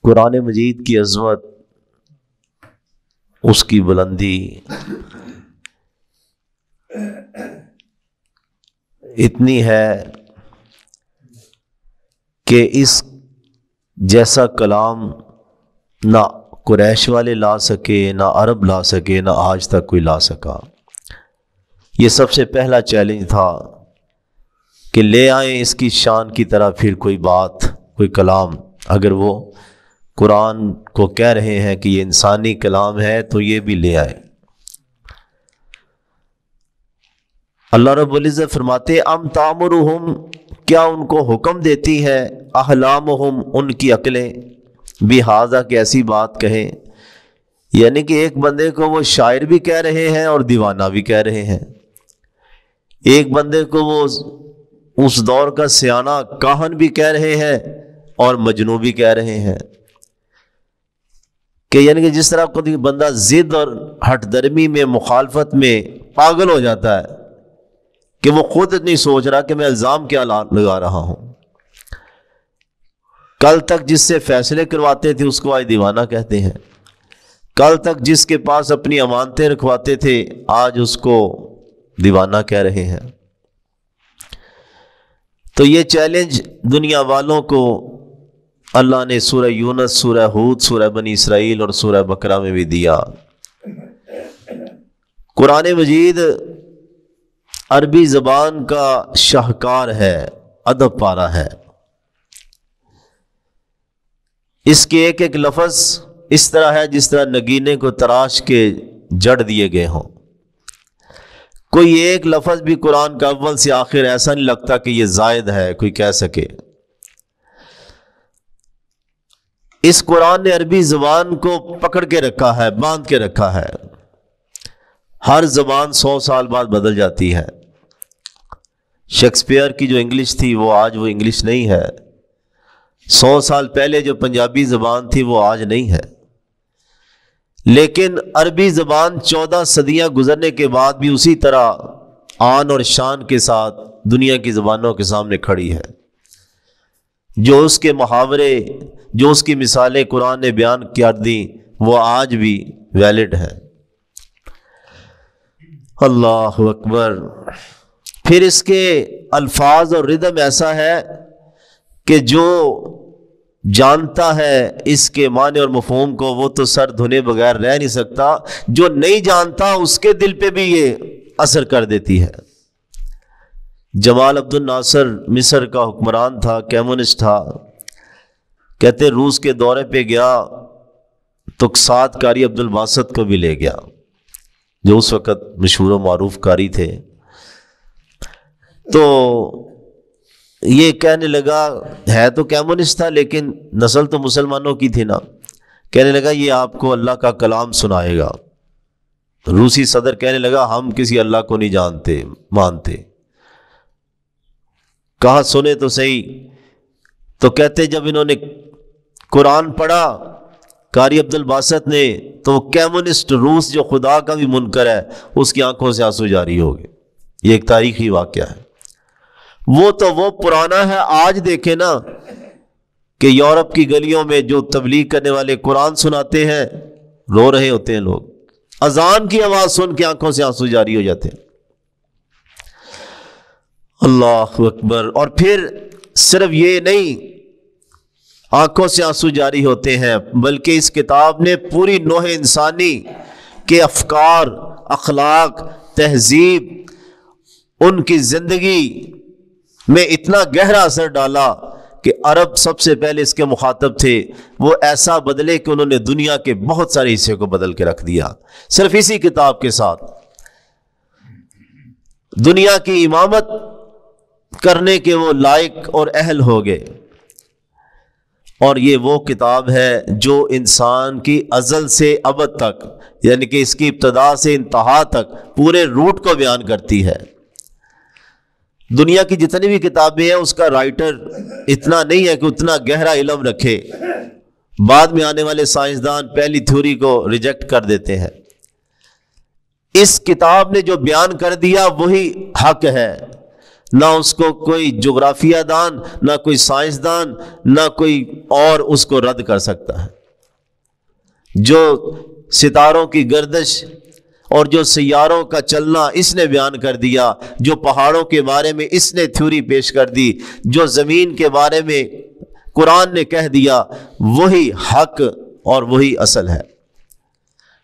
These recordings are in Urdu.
قرآن مجید کی عظمت، اس کی بلندی اتنی ہے کہ اس جیسا کلام نہ قریش والے لا سکے، نہ عرب لا سکے، نہ آج تک کوئی لا سکا۔ یہ سب سے پہلا چیلنج تھا کہ لے آئیں اس کی شان کی طرح پھر کوئی بات، کوئی کلام۔ اگر وہ قرآن کو کہہ رہے ہیں کہ یہ انسانی کلام ہے تو یہ بھی لے آئے۔ اللہ رب العزت فرماتے ام تامرہم، کیا ان کو حکم دیتی ہے احلامہم، ان کی عقلیں، بہذا کہ ایسی بات کہیں، یعنی کہ ایک بندے کو وہ شاعر بھی کہہ رہے ہیں اور دیوانہ بھی کہہ رہے ہیں، ایک بندے کو وہ اس دور کا سیانہ کاہن بھی کہہ رہے ہیں اور مجنون بھی کہہ رہے ہیں، کہ یعنی کہ جس طرح کوئی بندہ ضد اور ہٹ درمی میں، مخالفت میں پاگل ہو جاتا ہے کہ وہ خود نہیں سوچ رہا کہ میں الزام کیا لگا رہا ہوں۔ کل تک جس سے فیصلے کرواتے تھے اس کو آج دیوانہ کہتے ہیں، کل تک جس کے پاس اپنی امانتیں رکھواتے تھے آج اس کو دیوانہ کہہ رہے ہیں۔ تو یہ چیلنج دنیا والوں کو اللہ نے سورہ یونس، سورہ ہود، سورہ بنی اسرائیل اور سورہ بقرہ میں بھی دیا۔ قرآن مجید عربی زبان کا شاہکار ہے، ادب پارہ ہے۔ اس کے ایک ایک لفظ اس طرح ہے جس طرح نگینے کو تراش کے جڑ دیے گئے ہوں۔ کوئی ایک لفظ بھی قرآن کا اول سے آخر ایسا نہیں لگتا کہ یہ زائد ہے کوئی کہہ سکے۔ اس قرآن نے عربی زبان کو پکڑ کے رکھا ہے، باندھ کے رکھا ہے۔ ہر زبان 100 سال بعد بدل جاتی ہے۔ شیکسپیئر کی جو انگلش تھی وہ آج وہ انگلش نہیں ہے، 100 سال پہلے جو پنجابی زبان تھی وہ آج نہیں ہے، لیکن عربی زبان 14 صدیاں گزرنے کے بعد بھی اسی طرح آن اور شان کے ساتھ دنیا کی زبانوں کے سامنے کھڑی ہے۔ جو اس کے محاورے، جو اس کی مثالیں قرآن نے بیان کر دی وہ آج بھی ویلڈ ہے۔ اللہ اکبر۔ پھر اس کے الفاظ اور ردم ایسا ہے کہ جو جانتا ہے اس کے معنی اور مفہوم کو وہ تو سر دھنے بغیر رہ نہیں سکتا، جو نہیں جانتا اس کے دل پہ بھی یہ اثر کر دیتی ہے۔ جمال عبد الناصر مصر کا حکمران تھا، کمیونسٹ تھا، کہتے روس کے دورے پہ گیا تو ساتھ قاری عبد الباسط کو بھی لے گیا جو اس وقت مشہور و معروف قاری تھے۔ تو یہ کہنے لگا، ہے تو کمیونسٹ تھا لیکن نسل تو مسلمانوں کی تھی نا، کہنے لگا یہ آپ کو اللہ کا کلام سنائے گا۔ روسی صدر کہنے لگا ہم کسی اللہ کو نہیں جانتے مانتے۔ کہا سنے تو صحیح، تو کہتے جب انہوں نے قرآن پڑھا قاری عبد الباسط نے تو کمیونسٹ روس جو خدا کا بھی منکر ہے اس کی آنکھوں سے آنسو جاری ہو گئے۔ یہ ایک تاریخی واقعہ ہے۔ وہ تو وہ پرانا ہے، آج دیکھیں نا کہ یورپ کی گلیوں میں جو تبلیغ کرنے والے قرآن سناتے ہیں رو رہے ہوتے ہیں لوگ، اذان کی آواز سن کے آنکھوں سے آنسو جاری ہو جاتے ہیں۔ اللہ اکبر۔ اور پھر صرف یہ نہیں آنکھوں سے آنسو جاری ہوتے ہیں بلکہ اس کتاب نے پوری نوع انسانی کے افکار، اخلاق، تہذیب، ان کی زندگی میں اتنا گہرا اثر ڈالا کہ عرب سب سے پہلے اس کے مخاطب تھے، وہ ایسا بدلے کہ انہوں نے دنیا کے بہت سارے حصے کو بدل کے رکھ دیا صرف اسی کتاب کے ساتھ۔ دنیا کی امامت کرنے کے وہ لائق اور اہل ہو گئے۔ اور یہ وہ کتاب ہے جو انسان کی ازل سے ابد تک، یعنی کہ اس کی ابتدا سے انتہا تک پورے روٹ کو بیان کرتی ہے۔ دنیا کی جتنی بھی کتابیں ہیں اس کا رائٹر اتنا نہیں ہے کہ اتنا گہرا علم رکھے، بعد میں آنے والے سائنسدان پہلی تھیوری کو ریجیکٹ کر دیتے ہیں۔ اس کتاب نے جو بیان کر دیا وہی حق ہے، نہ اس کو کوئی جغرافیہ دان، نہ کوئی سائنسدان، نہ کوئی اور اس کو رد کر سکتا ہے. جو ستاروں کی گردش اور جو سیاروں کا چلنا اس نے بیان کر دیا، جو پہاڑوں کے بارے میں اس نے تھیوری پیش کر دی، جو زمین کے بارے میں قرآن نے کہہ دیا، وہی حق اور وہی اصل ہے.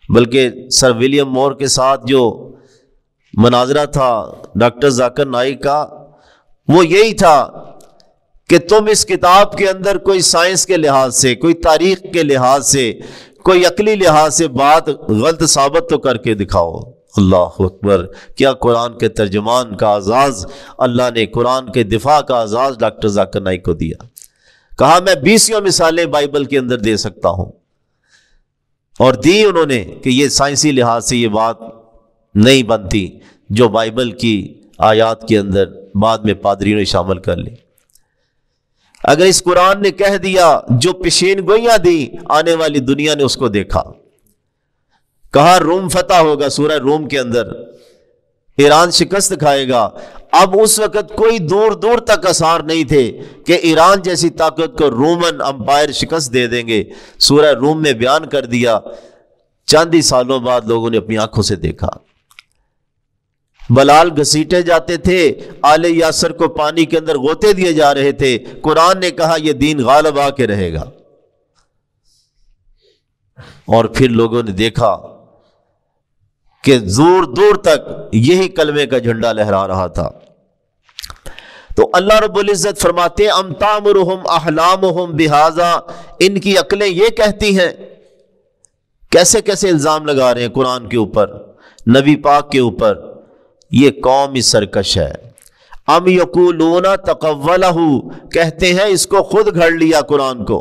بلکہ سر ولیم مور کے ساتھ جو مناظرہ تھا ڈاکٹر ذاکر نائک کا، وہ یہی تھا کہ تم اس کتاب کے اندر کوئی سائنس کے لحاظ سے، کوئی تاریخ کے لحاظ سے، کوئی عقلی لحاظ سے بات غلط ثابت تو کر کے دکھاؤ. اللہ اکبر! کیا قرآن کے ترجمان کا اعزاز اللہ نے قرآن کے دفاع کا اعزاز ڈاکٹر ذاکر نائک کو دیا. کہا میں 20 مثالیں بائبل کے اندر دے سکتا ہوں، اور دی انہوں نے کہ یہ سائنسی لحاظ سے یہ بات نہیں بنتی جو بائبل کی آیات کے اندر بعد میں پادریوں نے شامل کر لی. اگر اس قرآن نے کہہ دیا، جو پیشین گوئیاں دی آنے والی دنیا نے اس کو دیکھا. کہا روم فتح ہوگا، سورہ روم کے اندر ایران شکست کھائے گا. اب اس وقت کوئی دور دور تک آثار نہیں تھے کہ ایران جیسی طاقت کو رومن امپائر شکست دے دیں گے. سورہ روم میں بیان کر دیا. چند ہی سالوں بعد لوگوں نے اپنی آنکھوں سے دیکھا. بلال گھسیٹے جاتے تھے، آل یاسر کو پانی کے اندر غوطے دیے جا رہے تھے. قرآن نے کہا یہ دین غالب آ کے رہے گا. اور پھر لوگوں نے دیکھا کہ دور دور تک یہی کلمے کا جھنڈا لہرا رہا تھا. تو اللہ رب العزت فرماتے ہیں ام تامرہم احلامہم بہذا، ان کی عقلیں یہ کہتی ہیں. کیسے کیسے الزام لگا رہے ہیں قرآن کے اوپر، نبی پاک کے اوپر. یہ قوم ہی سرکش ہے. ام یقولون تقولہ، کہتے ہیں اس کو خود گھڑ لیا قرآن کو.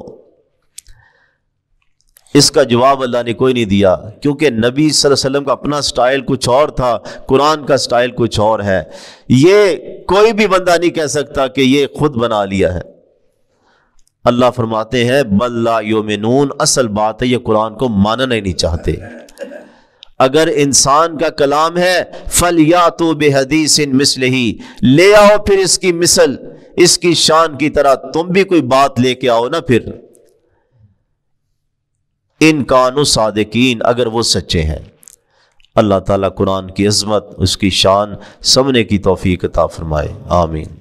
اس کا جواب اللہ نے کوئی نہیں دیا، کیونکہ نبی صلی اللہ علیہ وسلم کا اپنا سٹائل کچھ اور تھا، قرآن کا سٹائل کچھ اور ہے. یہ کوئی بھی بندہ نہیں کہہ سکتا کہ یہ خود بنا لیا ہے. اللہ فرماتے ہیں بل لا یؤمنون، اصل بات ہے یہ قرآن کو ماننا ہی نہیں چاہتے. اگر انسان کا کلام ہے فَلْيَأْتُوا بِحَدِيثٍ مِثْلِهِ، لے آؤ پھر اس کی مثل، اس کی شان کی طرح تم بھی کوئی بات لے کے آؤ نا. پھر ان کانوا صادقین، اگر وہ سچے ہیں. اللہ تعالیٰ قرآن کی عظمت، اس کی شان سمجھنے کی توفیق عطا فرمائے. آمین.